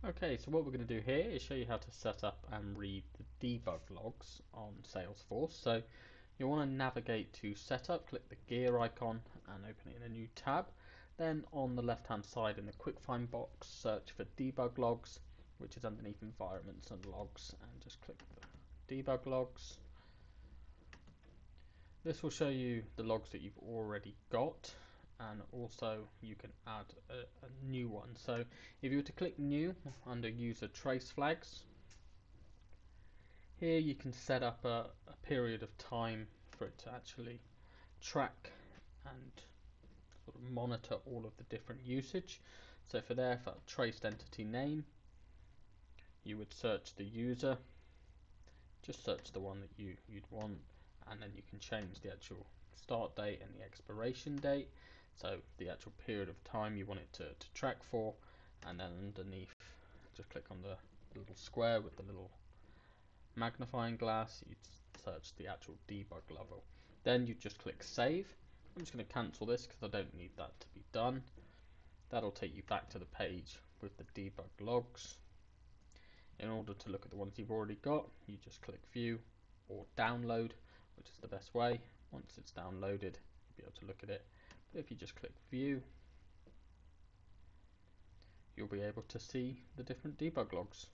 Okay, so what we're going to do here is show you how to set up and read the debug logs on Salesforce. So you'll want to navigate to Setup, click the gear icon and open it in a new tab. Then on the left hand side in the quick find box, search for debug logs, which is underneath environments and logs, and just click the debug logs. This will show you the logs that you've already got, and also you can add a new one. So if you were to click new under user trace flags, here you can set up a period of time for it to actually track and sort of monitor all of the different usage. So for traced entity name, you would search the user, just search the one that you'd want, and then you can change the actual start date and the expiration date, so the actual period of time you want it to track for, and then underneath just click on the little square with the little magnifying glass, you'd search the actual debug level. Then you just click save. I'm just going to cancel this because I don't need that to be done. That'll take you back to the page with the debug logs. In order to look at the ones you've already got, you just click view or download, which is the best way. Once it's downloaded, you'll be able to look at it. But if you just click view, you'll be able to see the different debug logs.